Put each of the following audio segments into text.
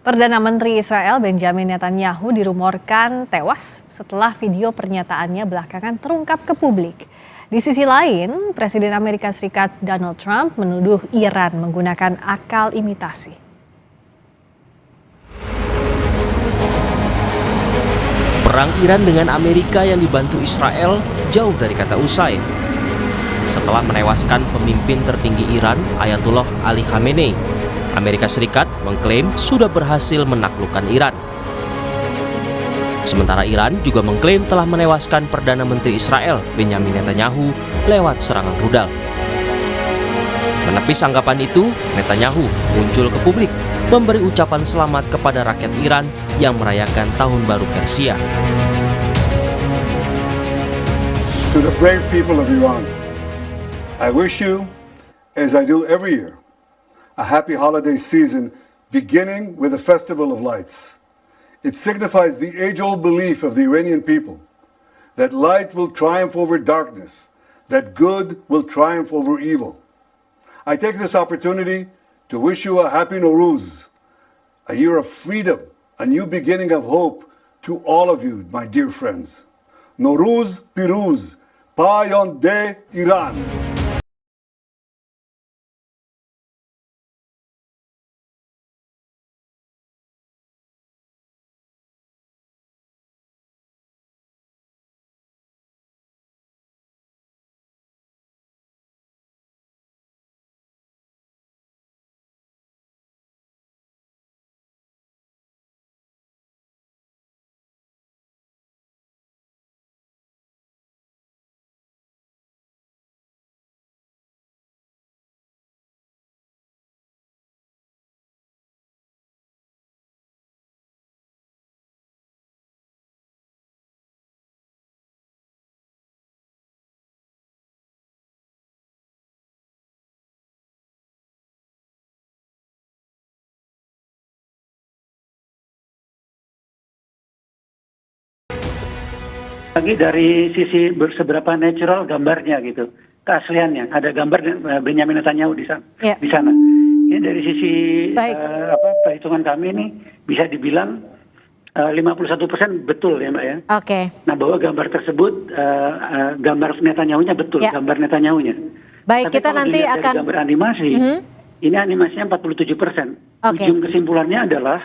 Perdana Menteri Israel Benjamin Netanyahu dirumorkan tewas setelah video pernyataannya belakangan terungkap ke publik. Di sisi lain, Presiden Amerika Serikat Donald Trump menuduh Iran menggunakan akal imitasi. Perang Iran dengan Amerika yang dibantu Israel jauh dari kata usai. Setelah menewaskan pemimpin tertinggi Iran, Ayatollah Ali Khamenei, Amerika Serikat mengklaim sudah berhasil menaklukkan Iran. Sementara Iran juga mengklaim telah menewaskan Perdana Menteri Israel Benjamin Netanyahu lewat serangan rudal. Menepis anggapan itu, Netanyahu muncul ke publik memberi ucapan selamat kepada rakyat Iran yang merayakan Tahun Baru Persia. To the brave people of Iran, I wish you, as I do every year, a happy holiday season beginning with the Festival of Lights. It signifies the age-old belief of the Iranian people that light will triumph over darkness, that good will triumph over evil. I take this opportunity to wish you a happy Nowruz, a year of freedom, a new beginning of hope to all of you, my dear friends. Nowruz Piruz, Payande Iran. Lagi dari sisi seberapa natural gambarnya gitu, keasliannya. Ada gambar Benjamin Netanyahu di sana. Yeah. Di sana. Ini dari sisi perhitungan kami ini bisa dibilang 51% betul ya Mbak ya. Oke. Nah bahwa gambar tersebut gambar Netanyahunya betul, Yeah. gambar Netanyahunya. Baik, Tapi kita kalau nanti dilihat dari akan gambar animasi, ini animasinya 47%. Oke. Ujung kesimpulannya adalah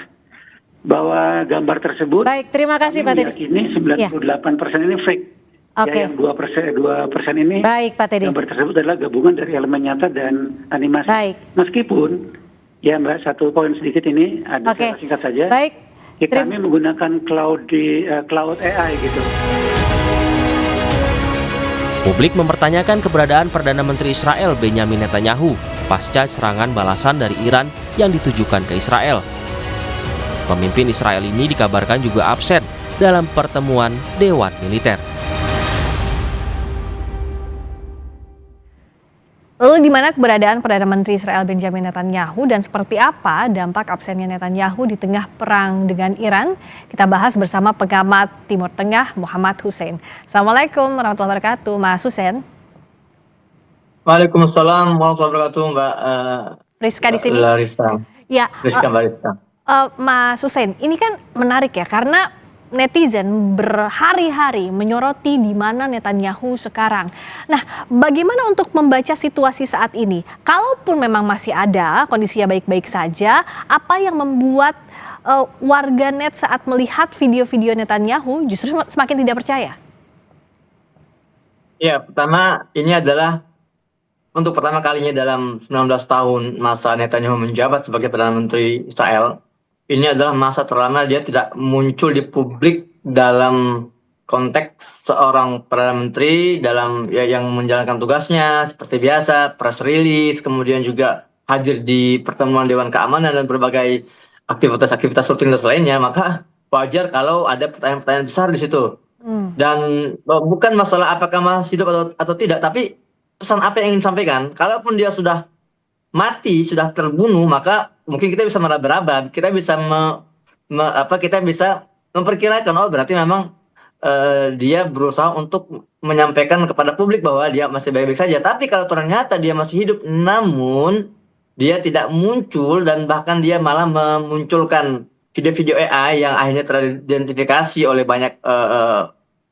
bahwa gambar tersebut. Baik, terima kasih Pak Teddy. Ini 98% ini fake. Oke. Ya, yang 2% ini. Baik, Pak Teddy. Gambar tersebut adalah gabungan dari elemen nyata dan animasi. Baik. Meskipun, ya Mbak, satu poin sedikit ini ada Oke. singkat saja. Baik. Kami menggunakan cloud AI gitu. Publik mempertanyakan keberadaan Perdana Menteri Israel Benjamin Netanyahu pasca serangan balasan dari Iran yang ditujukan ke Israel. Pemimpin Israel ini dikabarkan juga absen dalam pertemuan Dewan Militer. Lalu di mana keberadaan Perdana Menteri Israel Benjamin Netanyahu dan seperti apa dampak absennya Netanyahu di tengah perang dengan Iran? Kita bahas bersama pengamat Timur Tengah Muhammad Hussein. Assalamualaikum warahmatullahi wabarakatuh, Mas Hussein. Waalaikumsalam warahmatullahi wabarakatuh, Mbak Rizka di sini. Larissa. Ya, Rizka, Mbak Rizka. Mas Hussein, ini kan menarik ya karena netizen berhari-hari menyoroti di mana Netanyahu sekarang. Nah, bagaimana untuk membaca situasi saat ini? Kalaupun memang masih ada kondisinya baik-baik saja, apa yang membuat warganet saat melihat video-video Netanyahu justru semakin tidak percaya? Ya, pertama ini adalah untuk pertama kalinya dalam 19 tahun masa Netanyahu menjabat sebagai Perdana Menteri Israel. Ini adalah masa terlama dia tidak muncul di publik dalam konteks seorang Perdana Menteri dalam yang menjalankan tugasnya seperti biasa, press release, kemudian juga hadir di pertemuan Dewan Keamanan dan berbagai aktivitas rutinitas lainnya, maka wajar kalau ada pertanyaan-pertanyaan besar di situ. Dan bukan masalah apakah masih hidup atau tidak, tapi pesan apa yang ingin disampaikan. Kalaupun dia sudah mati, sudah terbunuh, maka mungkin kita bisa meraba-raba, kita bisa kita bisa memperkirakan, oh berarti memang dia berusaha untuk menyampaikan kepada publik bahwa dia masih baik-baik saja. Tapi kalau ternyata dia masih hidup, namun dia tidak muncul dan bahkan dia malah memunculkan video-video AI yang akhirnya teridentifikasi oleh banyak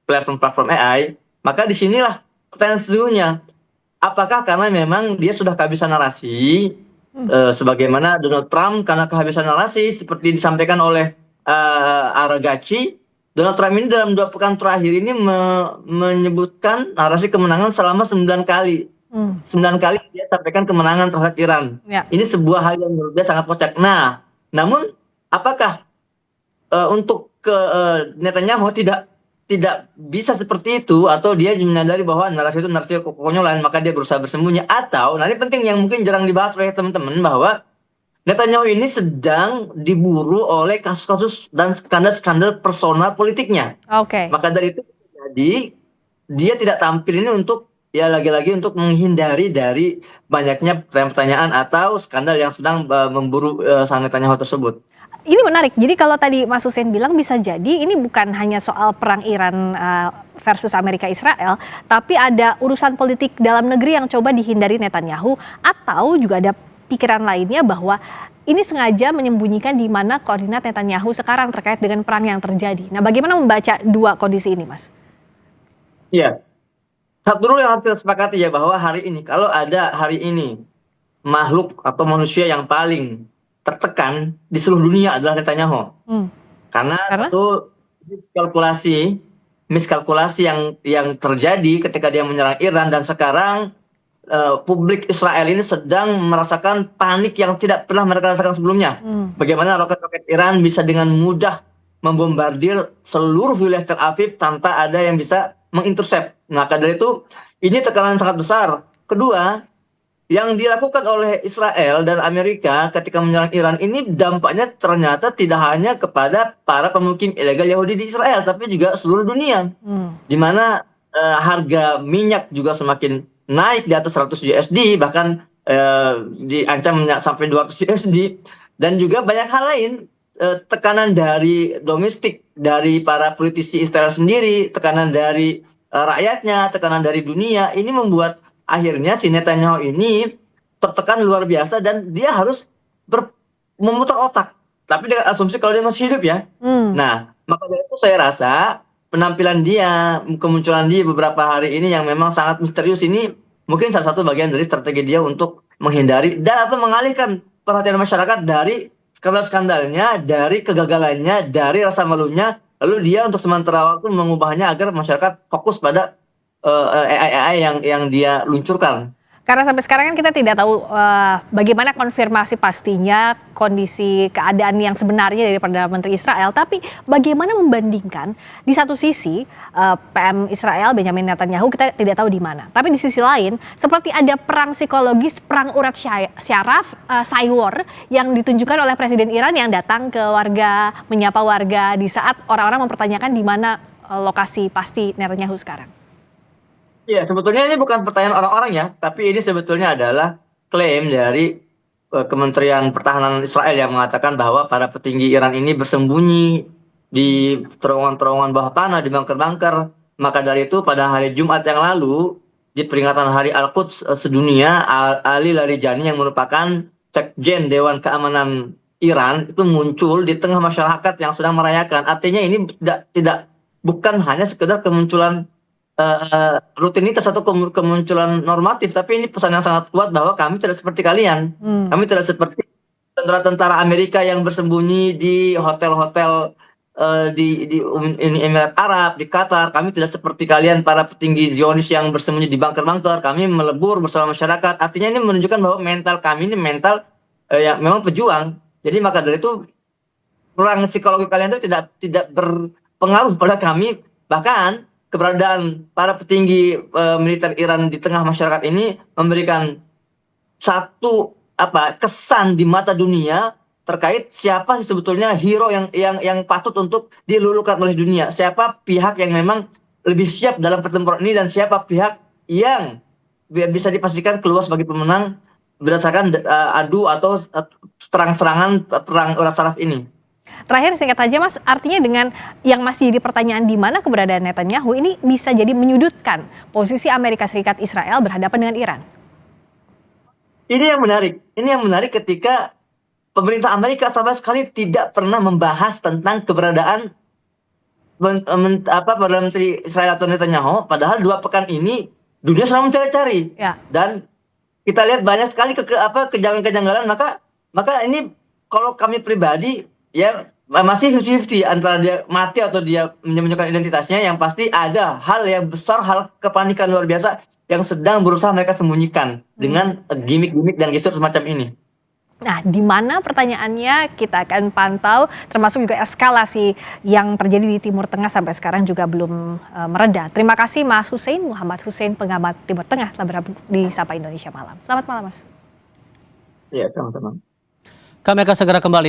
platform-platform AI, maka disinilah pertanyaan sesungguhnya, apakah karena memang dia sudah kehabisan narasi, sebagaimana Donald Trump karena kehabisan narasi seperti disampaikan oleh Aragachi. Donald Trump ini dalam 2 pekan terakhir ini menyebutkan narasi kemenangan selama 9 kali. 9 kali dia sampaikan kemenangan terhadap Iran. Ya. Ini sebuah hal yang menurut dia sangat kocak. Nah, namun apakah untuk Netanyahu tidak bisa seperti itu, atau dia menyadari bahwa narasi itu narasi kekonyolan, maka dia berusaha bersembunyi, atau nah ini penting yang mungkin jarang dibahas oleh teman-teman, bahwa Netanyahu ini sedang diburu oleh kasus-kasus dan skandal-skandal personal politiknya. Oke. Maka dari itu jadi dia tidak tampil ini untuk ya lagi-lagi untuk menghindari dari banyaknya pertanyaan atau skandal yang sedang memburu sang Netanyahu tersebut. Ini menarik. Jadi kalau tadi Mas Hussein bilang bisa jadi ini bukan hanya soal perang Iran versus Amerika Israel, tapi ada urusan politik dalam negeri yang coba dihindari Netanyahu, atau juga ada pikiran lainnya bahwa ini sengaja menyembunyikan di mana koordinat Netanyahu sekarang terkait dengan perang yang terjadi. Nah, bagaimana membaca 2 kondisi ini, Mas? Iya. Satu dulu yang harus sepakati ya, bahwa kalau ada hari ini makhluk atau manusia yang paling tertekan di seluruh dunia adalah Netanyahu. Karena itu miskalkulasi yang terjadi ketika dia menyerang Iran, dan sekarang publik Israel ini sedang merasakan panik yang tidak pernah mereka rasakan sebelumnya. Bagaimana roket-roket Iran bisa dengan mudah membombardir seluruh wilayah Tel Aviv tanpa ada yang bisa mengintercept. Maka dari itu ini tekanan sangat besar. Kedua, yang dilakukan oleh Israel dan Amerika ketika menyerang Iran ini dampaknya ternyata tidak hanya kepada para pemukim ilegal Yahudi di Israel, tapi juga seluruh dunia. Di mana harga minyak juga semakin naik di atas 100 USD, bahkan diancam sampai 200 USD. Dan juga banyak hal lain, tekanan dari domestik, dari para politisi Israel sendiri, tekanan dari rakyatnya, tekanan dari dunia, ini membuat akhirnya si Netanyahu ini tertekan luar biasa dan dia harus memutar otak. Tapi dengan asumsi kalau dia masih hidup ya. Nah, maka dari itu saya rasa penampilan dia, kemunculan dia beberapa hari ini yang memang sangat misterius ini mungkin salah satu bagian dari strategi dia untuk menghindari dan atau mengalihkan perhatian masyarakat dari skandal-skandalnya, dari kegagalannya, dari rasa malunya, lalu dia untuk sementara waktu mengubahnya agar masyarakat fokus pada AI yang dia luncurkan. Karena sampai sekarang kan kita tidak tahu bagaimana konfirmasi pastinya kondisi keadaan yang sebenarnya dari Perdana Menteri Israel. Tapi bagaimana membandingkan di satu sisi PM Israel Benjamin Netanyahu kita tidak tahu di mana. Tapi di sisi lain seperti ada perang psikologis, perang urat syaraf, cyber yang ditunjukkan oleh Presiden Iran yang datang ke warga, menyapa warga di saat orang-orang mempertanyakan di mana lokasi pasti Netanyahu sekarang. Ya, sebetulnya ini bukan pertanyaan orang-orang ya, tapi ini sebetulnya adalah klaim dari Kementerian Pertahanan Israel yang mengatakan bahwa para petinggi Iran ini bersembunyi di terowongan-terowongan bawah tanah, di bunker-bunker. Maka dari itu pada hari Jumat yang lalu, di peringatan Hari Al-Quds sedunia, Ali Larijani yang merupakan Sekjen Dewan Keamanan Iran itu muncul di tengah masyarakat yang sedang merayakan. Artinya ini bukan hanya sekedar kemunculan rutinitas atau kemunculan normatif, tapi ini pesan yang sangat kuat bahwa kami tidak seperti kalian. Kami tidak seperti tentara-tentara Amerika yang bersembunyi di hotel-hotel di Emirat Arab, di Qatar. Kami tidak seperti kalian para petinggi Zionis yang bersembunyi di bunker-bunker. Kami melebur bersama masyarakat. Artinya ini menunjukkan bahwa mental kami ini mental yang memang pejuang. Jadi maka dari itu perang psikologi kalian itu tidak berpengaruh pada kami. Bahkan keberadaan para petinggi militer Iran di tengah masyarakat ini memberikan satu kesan di mata dunia terkait siapa sih sebetulnya hero yang patut untuk dilulukan oleh dunia, siapa pihak yang memang lebih siap dalam pertempuran ini, dan siapa pihak yang bisa dipastikan keluar sebagai pemenang berdasarkan adu atau terang-serangan perang urat syaraf ini. Terakhir singkat saja Mas, artinya dengan yang masih jadi pertanyaan di mana keberadaan Netanyahu ini bisa jadi menyudutkan posisi Amerika Serikat Israel berhadapan dengan Iran? Ini yang menarik ketika pemerintah Amerika sama sekali tidak pernah membahas tentang keberadaan Perdana Menteri Israel atau Netanyahu, padahal 2 pekan ini dunia sedang mencari-cari. Ya. Dan kita lihat banyak sekali kejanggalan-kejanggalan, maka ini kalau kami pribadi ya masih 50-50 antara dia mati atau dia menyembunyikan identitasnya. Yang pasti ada hal yang besar, hal kepanikan luar biasa yang sedang berusaha mereka sembunyikan dengan gimmick-gimmick dan gestur semacam ini. Nah, di mana pertanyaannya kita akan pantau, termasuk juga eskalasi yang terjadi di Timur Tengah sampai sekarang juga belum mereda. Terima kasih Mas Hussein, Muhammad Hussein, pengamat Timur Tengah, telah bergabung di Sapa Indonesia Malam. Selamat malam, Mas. Iya, sama-sama. Kami akan segera kembali.